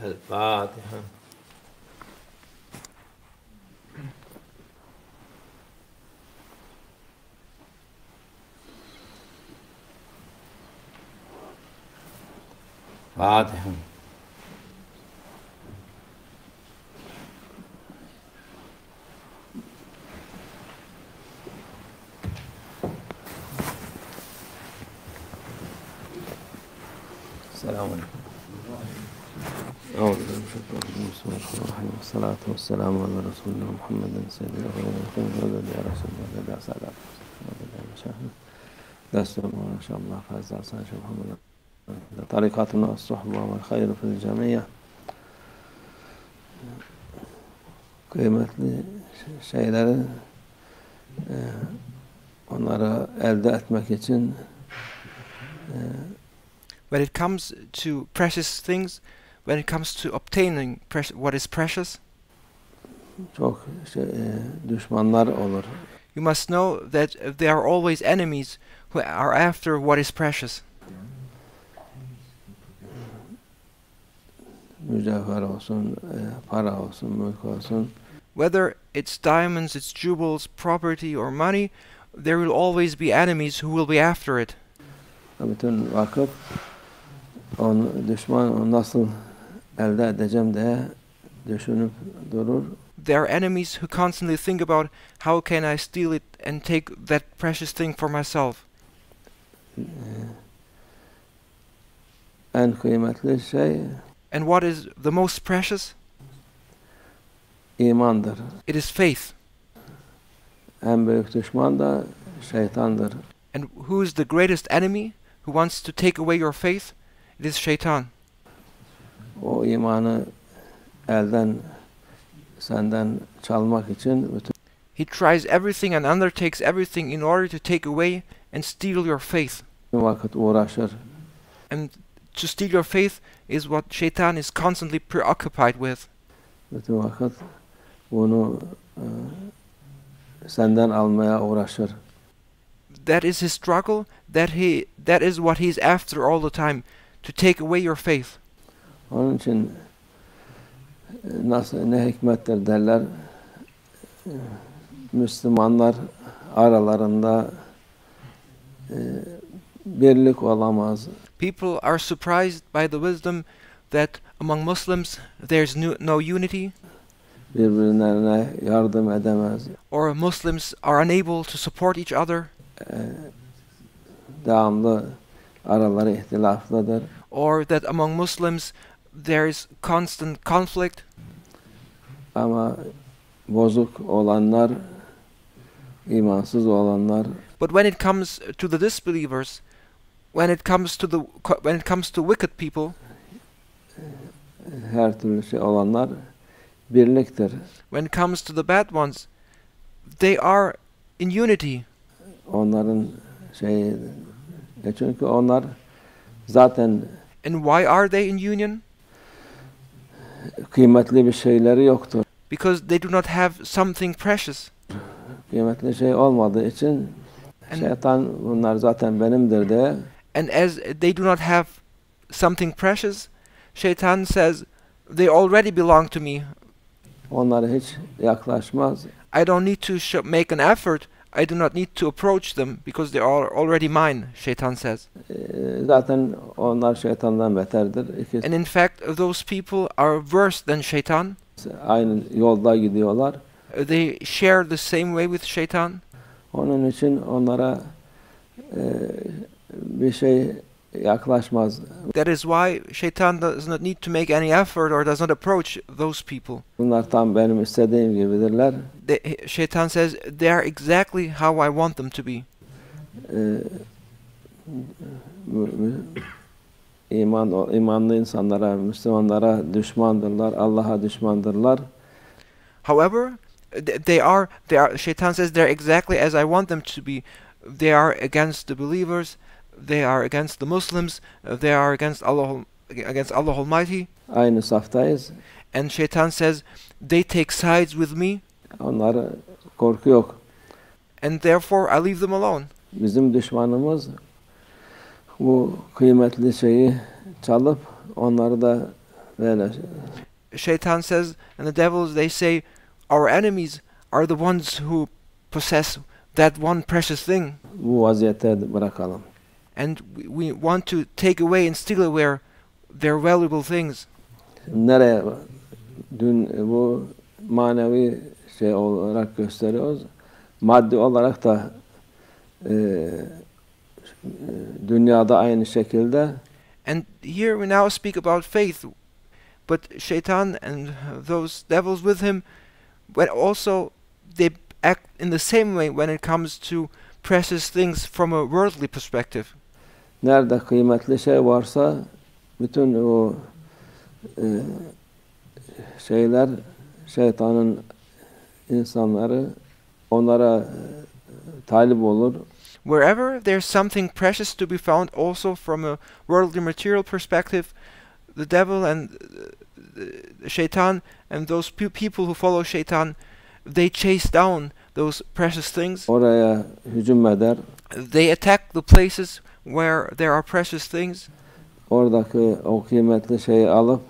الفاتحة. فاتحة. السلام عليكم. أعوذ بالله من الشيطان الرجيم. والصلاة والسلام على رسولنا محمد سيد الأولين والآخرين يا رسول الله يا سعادة دستور إن شاء الله فاز عصا شيخ محمد طريقاتنا الصحبة والخير في الجميع. Kıymetli şeyleri onları elde etmek için when it comes to precious things, when it comes to obtaining what is precious, çok düşmanlar olur. you must know that there are always enemies who are after what is precious. Mücevher olsun, para olsun, mülk olsun. Whether it's diamonds, it's jewels, property or money, there will always be enemies who will be after it. Bütün vakıf düşman nasıl elde edeceğim diye düşünüp durur. There are enemies who constantly think about how can I steal it and take that precious thing for myself. En kıymetli şey And what is the most precious? İmandır. It is faith. En büyük düşman da şeytandır. And who is the greatest enemy who wants to take away your faith? It is shaitan. O imanı senden çalmak için bütün he tries everything and undertakes everything in order to take away and steal your faith. vakit uğraşır. And to steal your faith is what shaitan is constantly preoccupied with. Bütün vakit bunu senden almaya uğraşır. That is his struggle. That is what he's after all the time, to take away your faith. Onun için ne hikmettir derler. Müslümanlar aralarında birlik olamaz. People are surprised by the wisdom that among Muslims there's no unity. Birbirlerine yardım edemez. Or Muslims are unable to support each other. Devamlı araları ihtilaflıdır. Or that among Muslims there is constant conflict. Ama bozuk olanlar, imansız olanlar, but when it comes to the disbelievers, when it comes to wicked people, her türlü şey olanlar birliktir. when it comes to the bad ones, they are in unity. Onların çünkü onlar zaten And why are they in union? kıymetli bir şeyleri yoktur. Because they do not have something precious. Kıymetli şey olmadığı için şeytan bunlar zaten benimdir diye. And as they do not have something precious, shaitan says they already belong to me. Onlara hiç yaklaşmaz. I don't need to make an effort. I do not need to approach them because they are already mine, shaitan says. Zaten onlar şeytandan beterdir. And in fact, those people are worse than shaitan. Aynı yolda gidiyorlar. They share the same way with shaitan. Onun için onlara bir şey yaklaşmaz. That is why shaitan does not need to make any effort or does not approach those people. Bunlar tam benim istediğim gibidirler. Shaitan says they are exactly how I want them to be. İmanlı insanlara, Müslümanlara düşmandırlar, Allah'a düşmandırlar. However, they are. Shaitan says they're exactly as I want them to be. They are against the believers. They are against the Muslims. They are against Allah Almighty. Aynı saftayız. And shaitan says they take sides with me. Onlara korku yok. And therefore I leave them alone. Bizim düşmanımız bu kıymetli şeyi çalıp onları da Böyle Shaitan says, and the devils, they say, our enemies are the ones who possess that one precious thing. bu vaziyette bırakalım. And we want to take away and steal away their valuable things. Nereye dün bu manevi şey olarak gösteriyoruz. Maddi olarak da dünyada aynı şekilde. And here we now speak about faith, but Shaitan and those devils with him, but also they act in the same way when it comes to precious things from a worldly perspective. Nerede kıymetli şey varsa bütün o şeyler, şeytanın insanları onlara talip olur. Wherever there's something precious to be found, also from a worldly material perspective, the devil and Shaitan and those people who follow Shaitan, they chase down those precious things. Oraya hücum eder. They attack the places where there are precious things. Oradaki o kıymetli şeyi alıp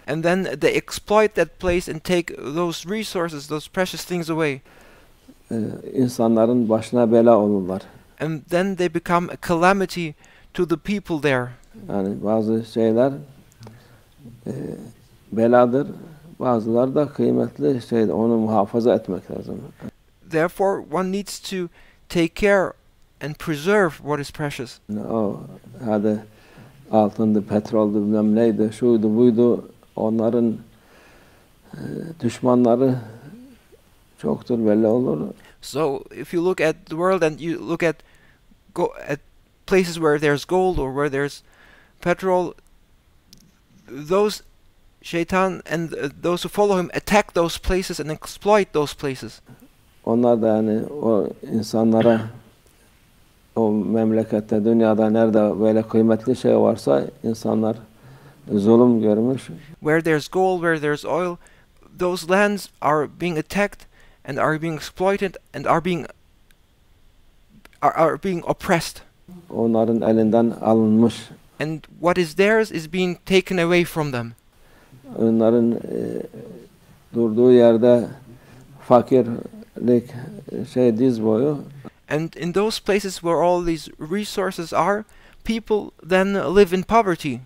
and then they exploit that place and take those resources, those precious things away. İnsanların başına bela olurlar. And then they become a calamity to the people there. Yani bazı şeyler beladır, bazıları da kıymetli şeydir. Onu muhafaza etmek lazım. Therefore, one needs to take care and preserve what is precious. O hadi altındı, petroldu, bilmem neydi, şuydu, buydu. Onların düşmanları çoktur, belli olur. So, if you look at the world and you look at places where there's gold or where there's petrol, those Shaitan and those who follow him attack those places and exploit those places. Onlar da yani o insanlara o memlekette, dünyada nerede böyle kıymetli şey varsa insanlar zulüm görmüş. Where there's gold, where there's oil, those lands are being attacked and are being exploited and are being oppressed. Onların elinden alınmış. And what is theirs is being taken away from them. Onların durduğu yerde fakirlik diz boyu. And in those places where all these resources are, people then live in poverty.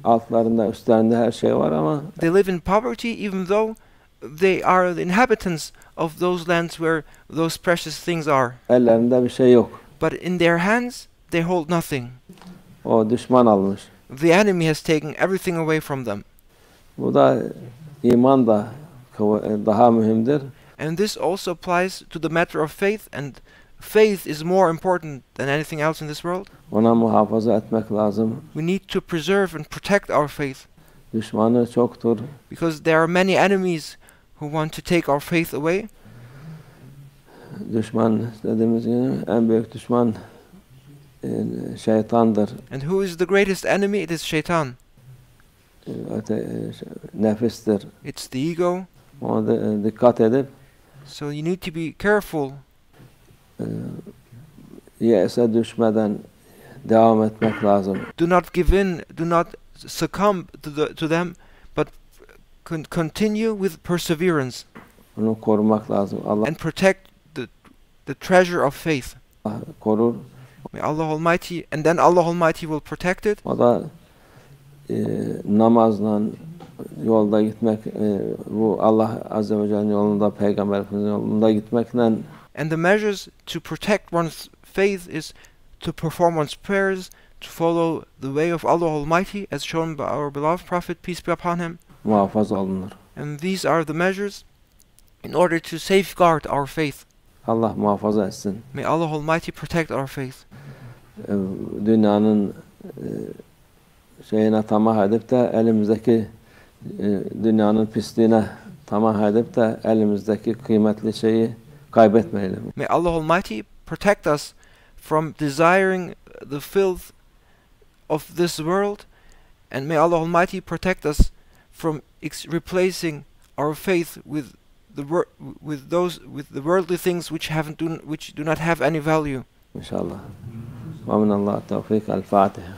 Altlarında, üstlerinde her şey var ama they live in poverty even though they are the inhabitants of those lands where those precious things are. Ellerinde bir şey yok. But in their hands they hold nothing. O düşman almış. The enemy has taken everything away from them. Bu da iman da daha mühimdir. And this also applies to the matter of faith, and faith is more important than anything else in this world. Ona muhafaza etmek lazım. We need to preserve and protect our faith. Düşmanı çoktur. Because there are many enemies who want to take our faith away. Düşman dediğimiz gibi en büyük düşman şeytandır. And who is the greatest enemy? It is Shaitan. Nefistir. It's the ego. Ona dikkat edip So you need to be careful. Yese düşmeden devam etmek lazım. Do not give in, do not succumb to them, but continue with perseverance. Onu korumak lazım. Allah and protect the treasure of faith. korur. May Allah Almighty, and then Allah Almighty will protect it. O da namazla yolda gitmek, bu Allah Azze ve Celle'nin yolunda, Peygamber Efendimiz'in yolunda gitmekle. And the measures to protect one's faith is to perform one's prayers, to follow the way of Allah Almighty, as shown by our beloved Prophet, peace be upon him. Muhafaza olunur. And these are the measures in order to safeguard our faith. Allah muhafaza etsin. May Allah Almighty protect our faith. Dünyanın şeyine tamah edip de elimizdeki dünyanın pisliğine tamah edip de elimizdeki kıymetli şeyi kaybetmeyelim. May Allah Almighty protect us from desiring the filth of this world, and may Allah Almighty protect us from replacing our faith with the worldly things which do not have any value. İnşallah. Ve minallah tevfik. El Fatiha.